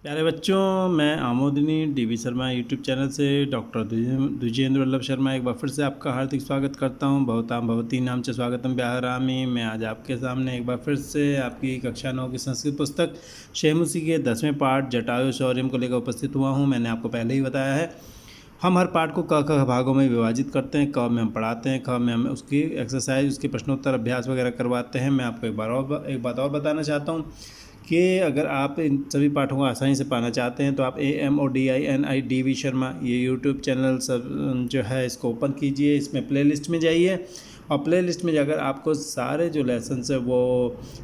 प्यारे बच्चों, मैं आमोदिनी डीवी शर्मा यूट्यूब चैनल से डॉक्टर द्विजेंद्र वल्लभ शर्मा एक बार फिर से आपका हार्दिक स्वागत करता हूं। भवतां भवती नाम च स्वागतम व्याहरामि। मैं आज आपके सामने एक बार फिर से आपकी कक्षा 9 की संस्कृत पुस्तक शेमुसी के 10वें पाठ जटायु शौर्यम को लेकर उपस्थित हुआ हूं। मैंने आपको पहले ही बताया है, हम हर पाठ को क ख भागों में विभाजित करते हैं। क में हम पढ़ाते हैं, ख में हम उसकी एक्सरसाइज, उसके प्रश्नोत्तर अभ्यास वगैरह करवाते हैं। मैं आपको एक बात और बताना चाहता हूँ कि अगर आप इन सभी पाठों को आसानी से पाना चाहते हैं तो आप AMODINIDV शर्मा ये यूट्यूब चैनल सब जो है इसको ओपन कीजिए। इसमें प्लेलिस्ट में जाइए और प्लेलिस्ट में जाकर आपको सारे जो लेसन है वो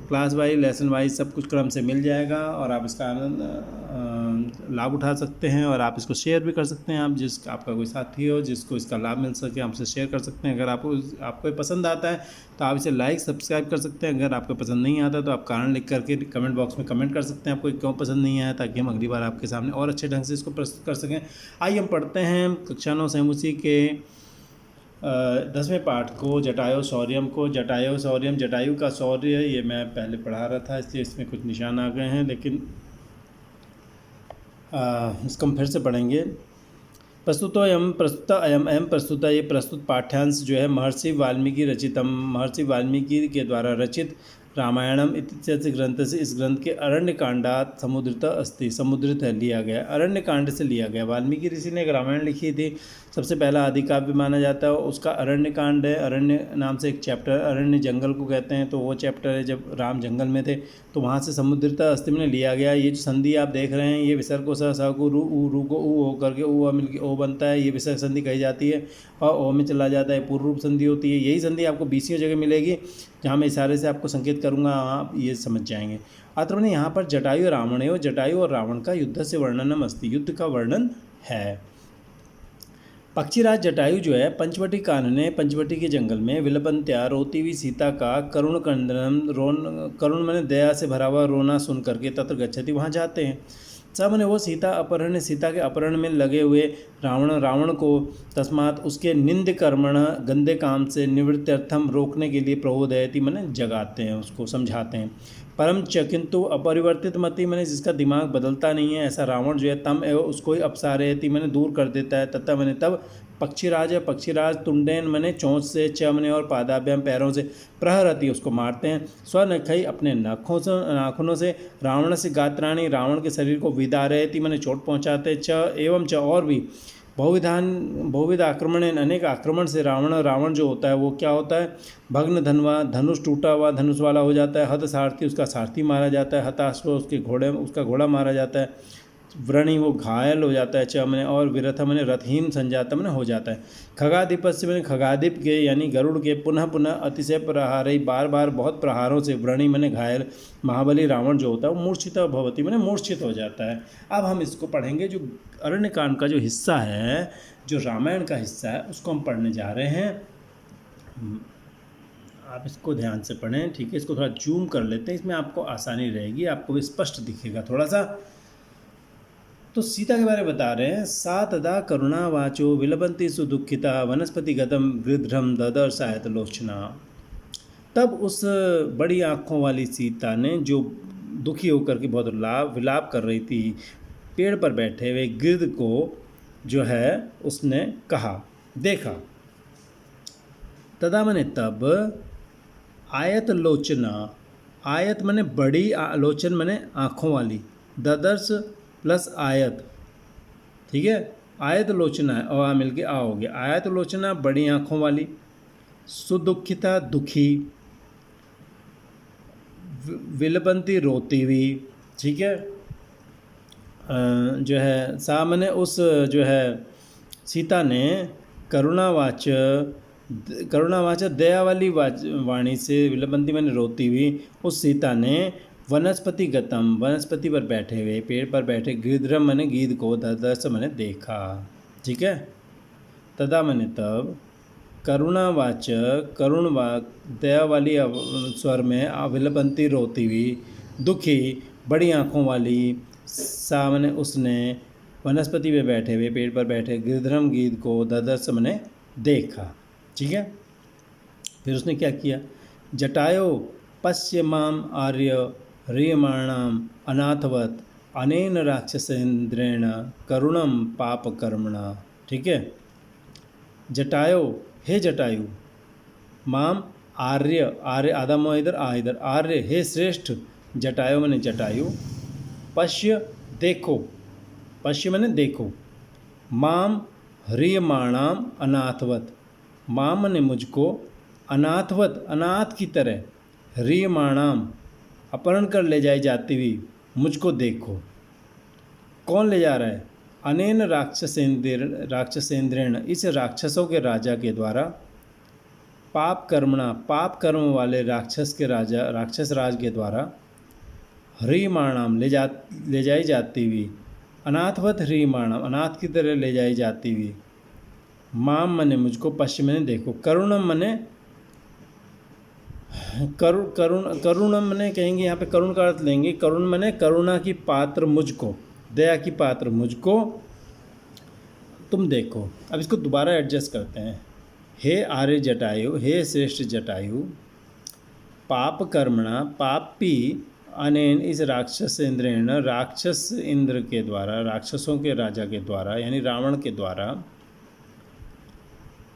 क्लास वाइज, लेसन वाइज सब कुछ क्रम से मिल जाएगा और आप इसका आनंद लाभ उठा सकते हैं। और आप इसको शेयर भी कर सकते हैं। आप आपका कोई साथी हो जिसको इसका लाभ मिल सके, आपसे शेयर कर सकते हैं। अगर आपको पसंद आता है तो आप इसे लाइक सब्सक्राइब कर सकते हैं। अगर आपको पसंद नहीं आता तो आप कारण लिख करके कमेंट बॉक्स में कमेंट कर सकते हैं आपको क्यों पसंद नहीं आया, ताकि हम अगली बार आपके सामने और अच्छे ढंग से इसको प्रस्तुत कर सकें। आइए हम पढ़ते हैं कक्षा 9 शेमुसी के 10वें पाठ को, जटायु शौर्यम को। जटायु शौर्यम, जटायु का शौर्य, ये मैं पहले पढ़ा रहा था इसलिए इसमें कुछ निशान आ गए हैं, लेकिन इसको हम फिर से पढ़ेंगे। अयम प्रस्तुत, ये प्रस्तुत पाठ्यांश जो है महर्षि वाल्मीकि रचितम, महर्षि वाल्मीकि के द्वारा रचित रामायणम इत्यादि ग्रंथ से, इस ग्रंथ के अरण्य कांडात समुद्रित अस्ति, समुद्रित है लिया गया, अरण्य कांड से लिया गया। वाल्मीकि ऋषि ने एक रामायण लिखी थी, सबसे पहला आदि काव्य माना जाता है, उसका अरण्य कांड है। अरण्य नाम से एक चैप्टर, अरण्य जंगल को कहते हैं, तो वो चैप्टर है जब राम जंगल में थे, तो वहाँ से समुद्रता अस्ति में लिया गया। ये जो संधि आप देख रहे हैं, ये विसर्ग को स को रू को ऊ हो करके ऊ मिल के ओ बनता है, ये विसर्ग संधि कही जाती है और ओ में चला जाता है, पूर्व रूप संधि होती है। यही संधि आपको 20 जगह मिलेगी, जहाँ मैं इशारे से आपको संकेत करूँगा, आप ये समझ जाएंगे। अत्र मैंने यहाँ पर जटायु रावण, जटायु और रावण का युद्ध से वर्णनम अस्ति, युद्ध का वर्णन है। पक्षीराज जटायु जो है पंचवटी कानने, पंचवटी के जंगल में विलपंत्या रोती हुई सीता का करुण कंदनम, करुण मैंने दया से भरा हुआ रोना सुन करके तत्र गच्छति, वहाँ जाते हैं। सब ने वो सीता अपहरण, सीता के अपहरण में लगे हुए रावण को तस्मात उसके निंद कर्मण, गंदे काम से निवृत्त्यर्थम, रोकने के लिए प्रबोधयति मैंने जगाते हैं, उसको समझाते हैं। परम च किंतु अपरिवर्तित मति, मैंने जिसका दिमाग बदलता नहीं है, ऐसा रावण जो है तम एवं उसको ही अपसारयति मैंने दूर कर देता है। तथा मैंने तब पक्षीराज है, पक्षीराज तुंडेन मैंने चोंच से, च मैंने और पादाभ्याम पैरों से, प्रहरति उसको मारते हैं, स्वनखई अपने नाखूनों से, रावण से गात्राणी रावण के शरीर को विदारयति मैंने चोट पहुँचाते, च एवं च और भी बहुविध आक्रमण, अनेक आक्रमण से रावण जो होता है वो क्या होता है, भग्न धनवा, धनुष टूटा हुआ धनुष वाला हो जाता है। हत सारथी, उसका सारथी मारा जाता है। हताश्व, उसका घोड़ा मारा जाता है। व्रणी, वो घायल हो जाता है। च मैंने और विरथ मैंने रथहीन संजाता मैंने हो जाता है। खगाधिपत से मैंने खगाधिप के यानी गरुड़ के पुनः पुनः अतिशय प्रहार, बार बार बहुत प्रहारों से, व्रणी मैंने घायल, महाबली रावण जो होता है वो मूर्छित भवती मैंने मूर्छित हो जाता है। अब हम इसको पढ़ेंगे, जो अरण्य कांड का जो हिस्सा है, जो रामायण का हिस्सा है, उसको हम पढ़ने जा रहे हैं। आप इसको ध्यान से पढ़ें, ठीक है। इसको थोड़ा जूम कर लेते हैं, इसमें आपको आसानी रहेगी, आपको भी स्पष्ट दिखेगा थोड़ा सा। तो सीता के बारे में बता रहे हैं। सा तदा करुणा वाचो विलपंती सुदुखिता वनस्पति गतम गृध्रम ददर्शायत लोचना। तब उस बड़ी आँखों वाली सीता ने, जो दुखी होकर के बहुत विलाप कर रही थी, पेड़ पर बैठे हुए गिद्ध को जो है उसने कहा, देखा। तदा मैंने तब, आयत लोचना, आयत मैंने बड़ी, लोचन मैंने आँखों वाली, ददर्श प्लस आयत, ठीक है। आयत लोचना है और मिल के आ हो गया। आयत लोचना बड़ी आँखों वाली, सुदुखिता दुखी, विलपंती रोती हुई, ठीक है। जो है सामने उस जो है सीता ने करुणावाच दया वाली वाणी से, विलपंती मैंने रोती हुई, उस सीता ने वनस्पति गतम, वनस्पति पर बैठे हुए, पेड़ पर बैठे, गिरध्रम मैंने गीध को, ददर्श मैंने देखा, ठीक है। तदा मैंने तब, करुणावाच करुण दया वाली स्वर में, विलपंती रोती हुई, दुखी बड़ी आँखों वाली, सामने उसने वनस्पति पे बैठे हुए, पेड़ पर बैठे गिरधर्म गीध को, ददर्श मैंने देखा, ठीक है। फिर उसने क्या किया, जटायो पश्य माम आर्य ह्रियमाणाम अनाथवत अनेन राक्षसेन्द्रेण करुणम पापकर्मणा। ठीक है। जटायो, हे जटायु, माम आर्य, आर्य आधा म इधर आ इधर, आर्य हे श्रेष्ठ, जटायो मैंने जटायु, पश्य देखो, पश्य मैंने देखो, माम ह्रियमाणाम अनाथवत, माम ने मुझको, अनाथवत अनाथ की तरह, ह्रियमाणाम अपहरण कर ले जाई जाती हुई मुझको देखो। कौन ले जा रहा है? अनेन राक्षसेंद्रेण इस राक्षसों के राजा के द्वारा, पाप कर्मणा पाप कर्म वाले राक्षस के राजा राक्षस राज के द्वारा, ह्रियमाणाम ले जाई जाती हुई, अनाथवत ह्रियमाणाम अनाथ की तरह ले जाई जाती हुई, माम मने मुझको, पश्चिम मने देखो, करुणम मने करुणम मने कहेंगे यहाँ पे करुण का अर्थ लेंगे, करुण मने करुणा की पात्र मुझको, दया की पात्र मुझको तुम देखो। अब इसको दोबारा एडजस्ट करते हैं। हे आर्य जटायु, हे श्रेष्ठ जटायु, पाप कर्मणा पापी, अनेन इस राक्षस इंद्रेण राक्षस इंद्र के द्वारा, राक्षसों के राजा के द्वारा यानी रावण के द्वारा,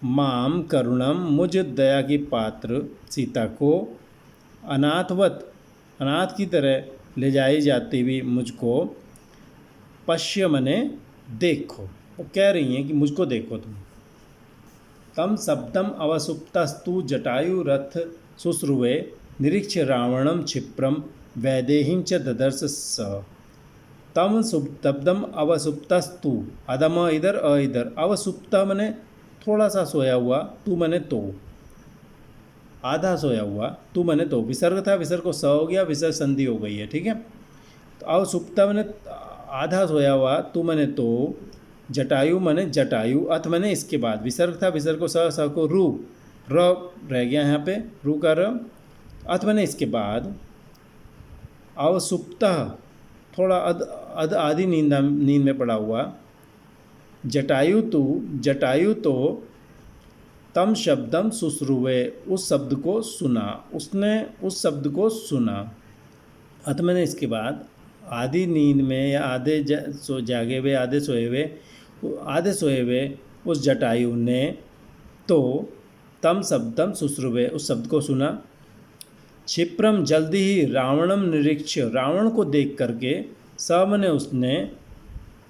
माम करुणम मुझ दया की पात्र सीता को, अनाथवत अनाथ की तरह ले जाई जाती हुई मुझको, पश्य मने देखो, वो कह रही हैं कि मुझको देखो तुम। तम शब्दम अवसुप्तस्तु जटायु रथ शुश्रुवे निरीक्ष्य रावणम क्षिप्रम वैदेहीं च ददर्श स। तम शब्दम अवसुप्तस्तु, अधम इधर अ इधर, अवसुप्त मने थोड़ा सा सोया हुआ, तू मने तो, आधा सोया हुआ, तू मने तो, विसर्ग था, विसर्ग को स हो गया, विसर्ग संधि हो गई है। ठीक है। तो अवसुप्त मने आधा सोया हुआ, तू मने तो, जटायु मने जटायु, अथ मने इसके बाद, विसर्ग था, विसर्ग को स को रू, र रह गया यहाँ पे, रू का र, अथ मने इसके बाद, अवसुप्त थोड़ा आधी नींद में पड़ा हुआ, जटायु तो तम शब्दम शुश्रुवे उस शब्द को सुना, उसने उस शब्द को सुना, अथ मैंने इसके बाद, आधी नींद में या आधे जागे हुए, आधे सोए हुए उस जटायु ने तो तम शब्दम शुश्रुवे उस शब्द को सुना, क्षिप्रम जल्दी ही, रावणम निरीक्ष्य रावण को देख करके, सब ने उसने,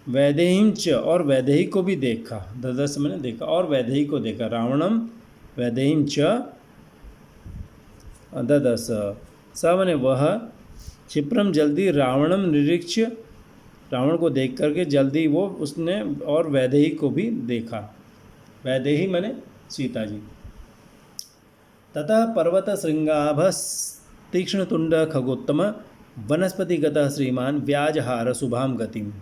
वैदेहीं च और वैदेही को भी देखा, ददर्श मैंने देखा और वैदेही को देखा, रावणम वैदेहीं च ददर्श, सब ने वह, क्षिप्रम जल्दी, रावणम निरीक्ष्य रावण को देख करके जल्दी वो उसने और वैदेही को भी देखा, वैदेही मैंने सीता जी। ततः पर्वत श्रृंगाभस तीक्ष्ण तुंड खगोत्तम वनस्पतिगत श्रीमान व्याजहार शुभाम गतिम।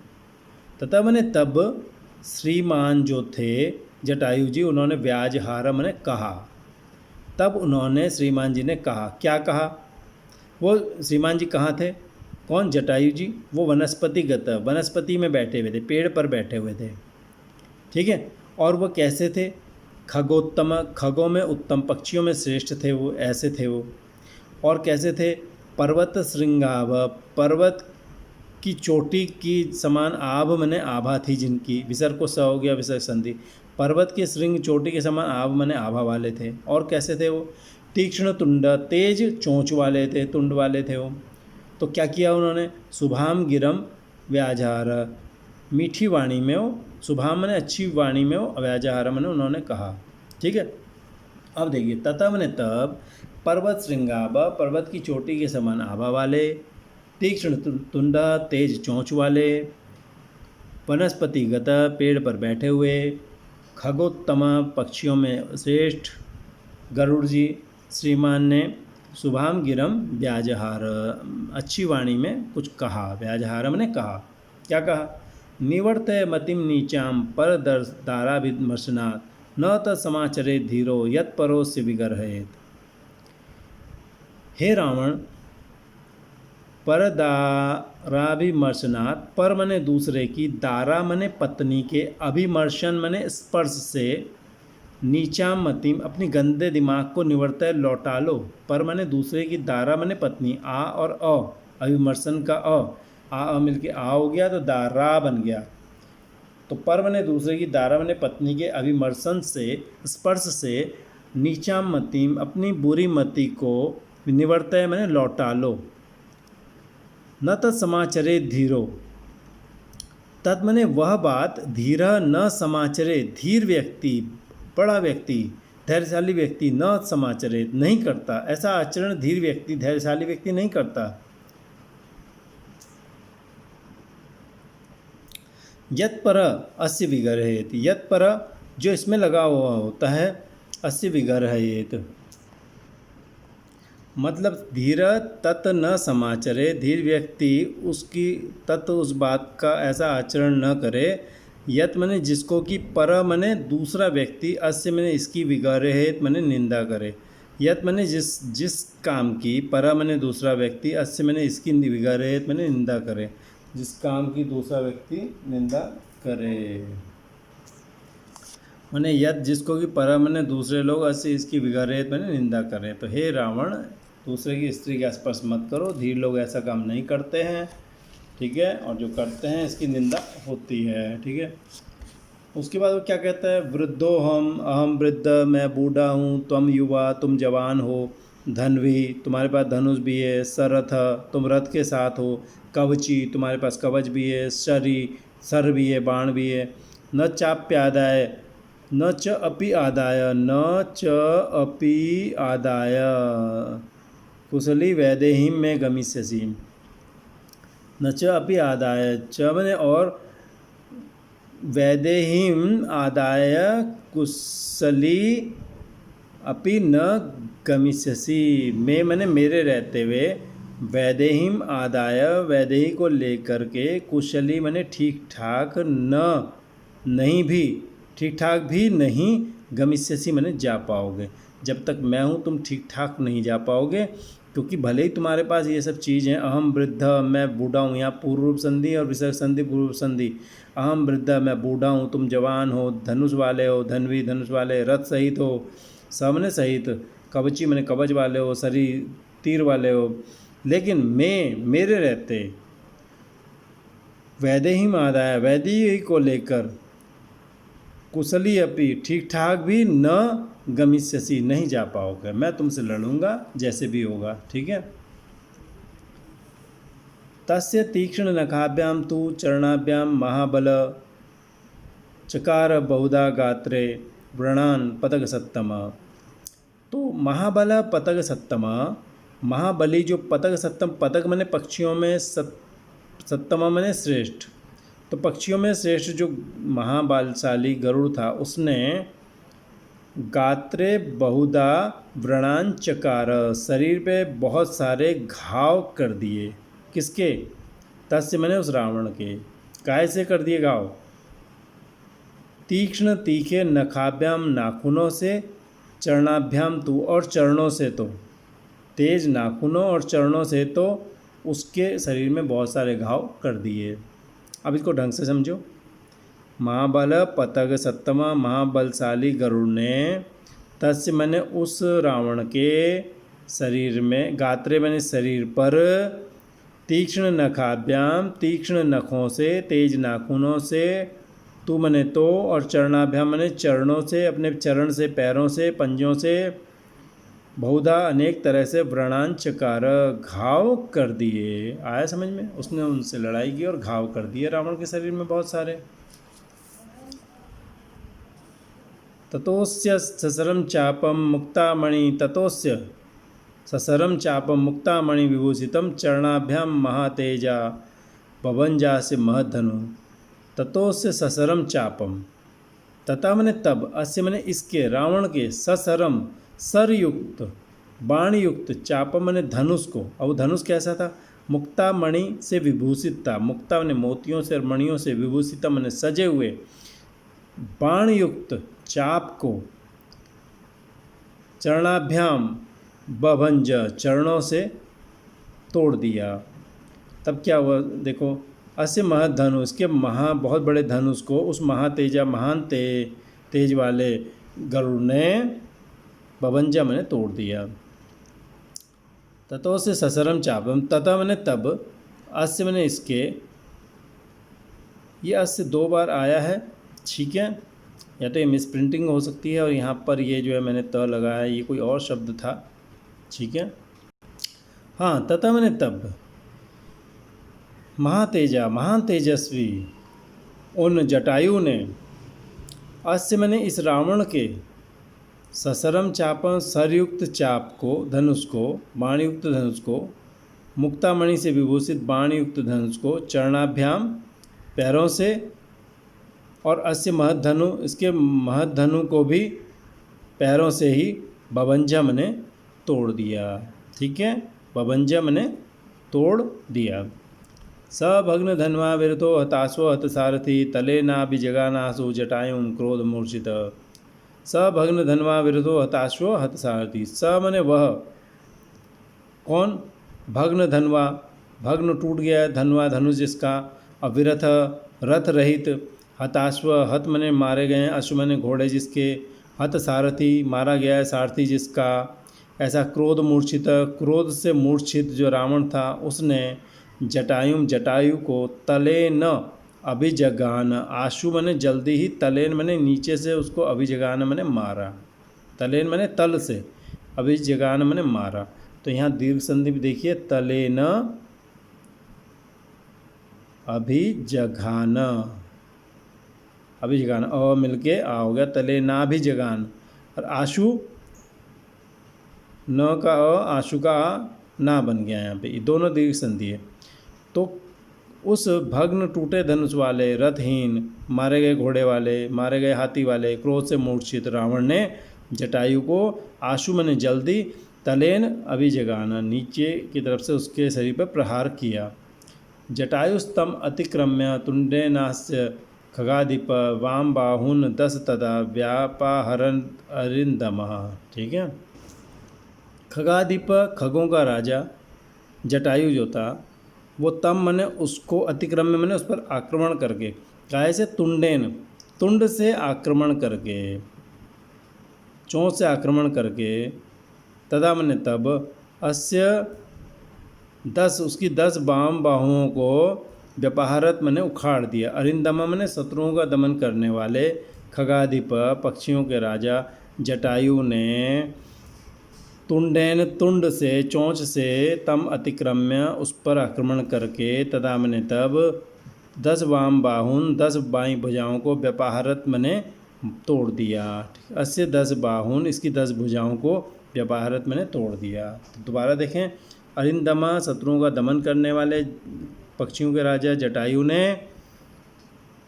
तथा मैंने तब श्रीमान जो थे जटायु जी, उन्होंने व्याजहार मैंने कहा, तब उन्होंने श्रीमान जी ने कहा, क्या कहा? वो श्रीमान जी कहाँ थे? कौन? जटायु जी। वो वनस्पतिगत, वनस्पति में बैठे हुए थे, पेड़ पर बैठे हुए थे। ठीक है। और वो कैसे थे? खगोत्तम, खगों में उत्तम, पक्षियों में श्रेष्ठ थे वो, ऐसे थे वो। और कैसे थे? पर्वत श्रृंगाभ, पर्वत की चोटी की समान, आभ मने आभा थी जिनकी, विसर्ग को स हो गया, विसर्ग संधि, पर्वत के श्रृंग चोटी के समान आभ मने आभा वाले थे। और कैसे थे वो? तीक्ष्ण तुंड, तेज चोंच वाले थे, तुंड वाले थे वो। तो क्या किया उन्होंने? शुभाम गिरम व्याजहार, मीठी वाणी में वो, शुभाम मने अच्छी वाणी में वो, व्याजहार मने उन्होंने कहा। ठीक है। अब देखिए, तथा मने तब, पर्वत श्रृंगाभ, पर्वत की चोटी के समान आभा वाले, तीक्ष्ण तुंडा, तेज चोंच वाले, वनस्पतिगत, पेड़ पर बैठे हुए, खगोत्तम, पक्षियों में श्रेष्ठ, गरुड़ जी श्रीमान ने, शुभाम गिरम व्याजहार, अच्छी वाणी में कुछ कहा, व्याजहारम ने कहा। क्या कहा? निवर्तय मतिम नीचाम पर दाराभिमर्शनात् न तत्समाचरे धीरो यत् परोस्य विगर्हयेत्। हे रावण, पर दाराभिमर्शनात्, पर मने दूसरे की, दारा मने पत्नी के, अभिमर्शन मने स्पर्श से, नीचाम मतिम अपनी गंदे दिमाग को, निवर्तय लौटा लो, पर मने दूसरे की, दारा मने पत्नी, आ और अ, अभिमर्शन का अ, आ मिल के आ हो गया तो दारा बन गया। तो पर मैंने दूसरे की, दारा मैंने पत्नी के अभिमर्शन से, स्पर्श से, नीचा मतीम अपनी बुरी मति को निवर्तय मैंने लौटा लो। न तत्समाचरे धीरो, तत् मैंने वह बात, धीर न समाचरे, धीर व्यक्ति, बड़ा व्यक्ति, धैर्यशाली व्यक्ति, न समाचरे नहीं करता, ऐसा आचरण धीर व्यक्ति, धैर्यशाली व्यक्ति नहीं करता। यत् पर अस्य विगरहेत, यत् पर जो इसमें लगा हुआ होता है, अस्य विगरहेत मतलब धीर तत् न समाचरे, धीर व्यक्ति उसकी तत् उस बात का ऐसा आचरण न करे, यत मैंने जिसको कि पर मैंने दूसरा व्यक्ति, अस्य मैंने इसकी विगरहेत मैंने निंदा करे। यत मैंने जिस काम की, पर मैंने दूसरा व्यक्ति, अस्य मैंने इसकी विगरहेत मैंने निंदा करे, जिस काम की दूसरा व्यक्ति निंदा करे। मैंने यद जिसको कि पर मैंने दूसरे लोग, अस्य इसकी विगरहेत मैंने निंदा करें। तो हे रावण, दूसरे की स्त्री का स्पर्श मत करो, धीर लोग ऐसा काम नहीं करते हैं, ठीक है, और जो करते हैं इसकी निंदा होती है, ठीक है। उसके बाद वो क्या कहता है, वृद्धो हम, अहम वृद्ध, मैं बूढ़ा हूँ, तुम युवा, तुम जवान हो, धनवी, तुम्हारे पास धनुष भी है, सरथ, तुम रथ के साथ हो, कवची, तुम्हारे पास कवच भी है, शरी, सर भी है, बाण भी है, न चाप्यादाय, न च अपि आदाय, न च अपि आदाय, कुशली वैदेहीम में गमिष्यसि, न च अपि आदाय, च मैंने और, वैदेहीम आदाय कुशली अपि न गमिष्यसि, में मैंने मेरे रहते हुए, वैदेहीम आदाय वैदेही को लेकर के, कुशली मैंने ठीक ठाक, न नहीं भी, ठीक ठाक भी नहीं, गमिष्यसि मैंने जा पाओगे, जब तक मैं हूँ तुम ठीक ठाक नहीं जा पाओगे, क्योंकि भले ही तुम्हारे पास ये सब चीज़ हैं, अहम वृद्ध, मैं बूढ़ा हूँ, यहाँ पूर्व रूप संधि और विसर्ग संधि पूर्व रूप संधि, अहम वृद्ध, मैं बूढ़ा हूँ, तुम जवान हो, धनुष वाले हो, धनवी धनुष वाले, रथ सहित हो, सबने सहित, कवची मैंने कवच वाले हो, शरीर तीर वाले हो, लेकिन मेरे रहते, वैदेही आदाय वैदेही को लेकर, कुशली अपि ठीक ठाक भी, न गमिष्यसि नहीं जा पाओगे, मैं तुमसे लड़ूंगा जैसे भी होगा, ठीक है। तस्य तीक्ष्ण नखाभ्याम तु चरणाभ्याम महाबल चकार बहुधा गात्रे व्रणान पतग सत्तम। तो महाबल पतग सत्तम, महाबली जो पतग सत्तम, पतग मैंने पक्षियों में, सत्तम मैंने श्रेष्ठ, तो पक्षियों में श्रेष्ठ जो महाबलशाली गरुड़ था, उसने गात्रे बहुधा व्रणान चकार, शरीर पे बहुत सारे घाव कर दिए, किसके, तस्य मैंने उस रावण के, काय से कर दिए घाव, तीक्ष्ण तीखे नखाभ्याम नाखूनों से, चरणाभ्याम तू और चरणों से, तो तेज नाखूनों और चरणों से तो उसके शरीर में बहुत सारे घाव कर दिए। अब इसको ढंग से समझो, महाबल पतग सत्तमा, महाबलशाली गरुड़ ने, तस्य मैंने उस रावण के शरीर में, गात्रे मैंने शरीर पर, तीक्ष्ण नखाभ्याम तीक्ष्ण नखों से, तेज नाखूनों से, तू मैंने तो, और चरणाभ्याम मैंने चरणों से, अपने चरण से, पैरों से, पंजों से, बहुधा अनेक तरह से, व्रणान चकार घाव कर दिए। आया समझ में, उसने उनसे लड़ाई की और घाव कर दिए रावण के शरीर में बहुत सारे। ततोस्य ससरम चापम मुक्तामणि, ततोस्य ससरम चापम मुक्तामणि विभूषितम चरणाभ्याम महातेजा भवंजा से महधनु। ततोस्य ससरम चापम, तथा मैंने तब, अस्य मैंने इसके, रावण के, ससरम सरयुक्त बाणयुक्त, चापम मैंने धनुष को, अब धनुष कैसा था, मुक्तामणि से विभूषित था, मुक्ता मैंने मोतियों से और मणियों से, विभूषित मैंने सजे हुए, बाणयुक्त चाप को, चरणाभ्याम बभंज चरणों से तोड़ दिया। तब क्या हुआ देखो, अस्य महधनुष के बहुत बड़े धनुष को उस महातेजा महान तेज वाले गरुड़ ने बभंजा मैंने तोड़ दिया। ततो से ससरम चापम, तथा मैंने तब, अस्य मैंने इसके, ये अस्य 2 बार आया है, ठीक है, या तो ये मिस प्रिंटिंग हो सकती है और यहाँ पर ये जो है मैंने त लगाया है, ये कोई और शब्द था, ठीक है। हाँ, तथा मैंने तब, महातेजा महान तेजस्वी, उन जटायु ने, अस्य मैंने इस रावण के, ससरम चापन सरयुक्त चाप को, धनुष को, बाणयुक्त धनुष को, मुक्तामणि से विभूषित बाणयुक्त धनुष को, चरणाभ्याम पैरों से, और अस्य महद्धनु, इसके महद्धनु को भी पैरों से ही बवंजा मैंने तोड़ दिया, ठीक है, बवंजा मैंने तोड़ दिया। स भग्न धन्वा विरतो हताशो हत सारथी तले नाभिजगानासु जटायुं क्रोध मूर्छित। स भग्न धन्वा विरतो हताशो हत सारथी, स मने वह, कौन, भग्न धन्वा, भग्न टूट गया, धन्वा धनुष जिसका, अविरथ रथ रहित, हताश्व हत मने मारे गए, अश्व मने घोड़े जिसके, हत सारथी मारा गया है सारथी जिसका, ऐसा क्रोध मूर्छित, क्रोध से मूर्छित जो रावण था उसने, जटायुम जटायु को, तले न अभिजगान, आशु मने जल्दी ही, तलेन मने नीचे से उसको, अभिजगान मने मारा, तलेन मने तल से, अभिजगान मने मारा। तो यहाँ दीर्घ संधि भी देखिए, तलेन अभिजगान, अभिजगान अ मिलके आ हो गया, तले ना भी जगान, और आशु न का अ, आशु का आ ना बन गया यहाँ पे, ये दोनों दीर्घ संधि है। तो उस भग्न टूटे धनुष वाले, रथहीन, मारे गए घोड़े वाले, मारे गए हाथी वाले, क्रोध से मूर्छित रावण ने जटायु को, आशु मने जल्दी, तलेन अभिजगाना, नीचे की तरफ से उसके शरीर पर प्रहार किया। जटायुस्तम अतिक्रम्य तुंडेनास्य खगाधिप वाम बाहुन 10 तदा व्यापाहरन अरिंदमः, ठीक है। खगाधिप, खगों का राजा, जटायु जो था वो, तम मने उसको, अतिक्रम्य मने उस पर आक्रमण करके, काय से, तुंडेन, तुंड से आक्रमण करके, चोंच से आक्रमण करके, तदा मने तब, अस्य 10, उसकी 10 बाम बाहुओं को, व्यापाहरत मने उखाड़ दिया, अरिंदमा मने शत्रुओं का दमन करने वाले, खगाधिप पक्षियों के राजा जटायु ने, तुंडेन तुंड से, चोंच से, तम अतिक्रम्य उस पर आक्रमण करके, तदा मने तब, 10 वाम बाहुन 10 बाईं भुजाओं को, व्यापाहरत मने तोड़ दिया, अस्य 10 बाहुन, इसकी 10 भुजाओं को व्यापाहरत मैंने तोड़ दिया। तो दोबारा देखें, अरिंदमा शत्रुओं का दमन करने वाले पक्षियों के राजा जटायु ने,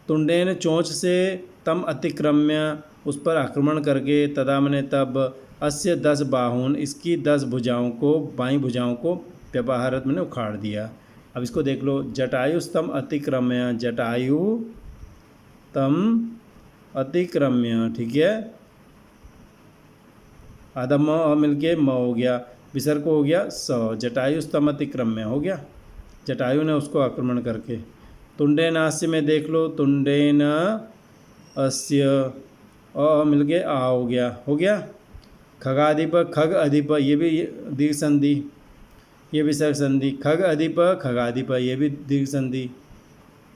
तुंडेन चोंच से, तम अतिक्रम्य उस पर आक्रमण करके, तदा मैंने तब, अस्य 10 बाहुन, इसकी 10 भुजाओं को, बाईं भुजाओं को व्यापाहरत मैंने उखाड़ दिया। अब इसको देख लो, जटायु स्तम अतिक्रम्य, जटायु तम अतिक्रम्य, ठीक है, आधा म मिल के म हो गया, विसर्ग हो गया स, जटायु स्तम अतिक्रम्य हो गया, जटायु ने उसको आक्रमण करके। तुंडेन अस्य में देख लो, तुंडेन अस्य अ मिल के आ हो गया, खगाधिप, खग अधिप, ये भी दीर्घ संधि, ये विसर्ग संधि, खग अधिप, खगाधिप, ये भी दीर्घ संधि,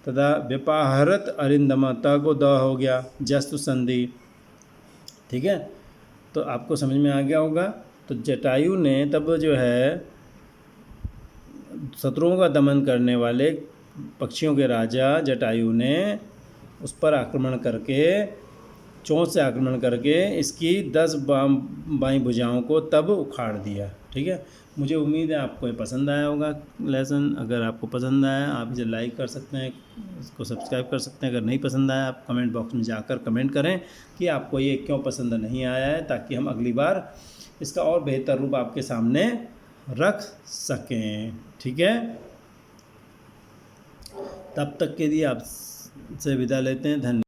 तथा व्यापाहरत अरिंदम, त को द हो गया, जस्तु संधि, ठीक है। तो आपको समझ में आ गया होगा। तो जटायु ने तब जो है शत्रुओं का दमन करने वाले पक्षियों के राजा जटायु ने उस पर आक्रमण करके, चोंच से आक्रमण करके, इसकी 10 बाईं भुजाओं को तब उखाड़ दिया, ठीक है। मुझे उम्मीद है आपको ये पसंद आया होगा लेसन। अगर आपको पसंद आया आप इसे लाइक कर सकते हैं, इसको सब्सक्राइब कर सकते हैं। अगर नहीं पसंद आया आप कमेंट बॉक्स में जाकर कमेंट करें कि आपको ये क्यों पसंद नहीं आया है, ताकि हम अगली बार इसका और बेहतर रूप आपके सामने रख सकें, ठीक है। तब तक के लिए आपसे विदा लेते हैं, धन्यवाद।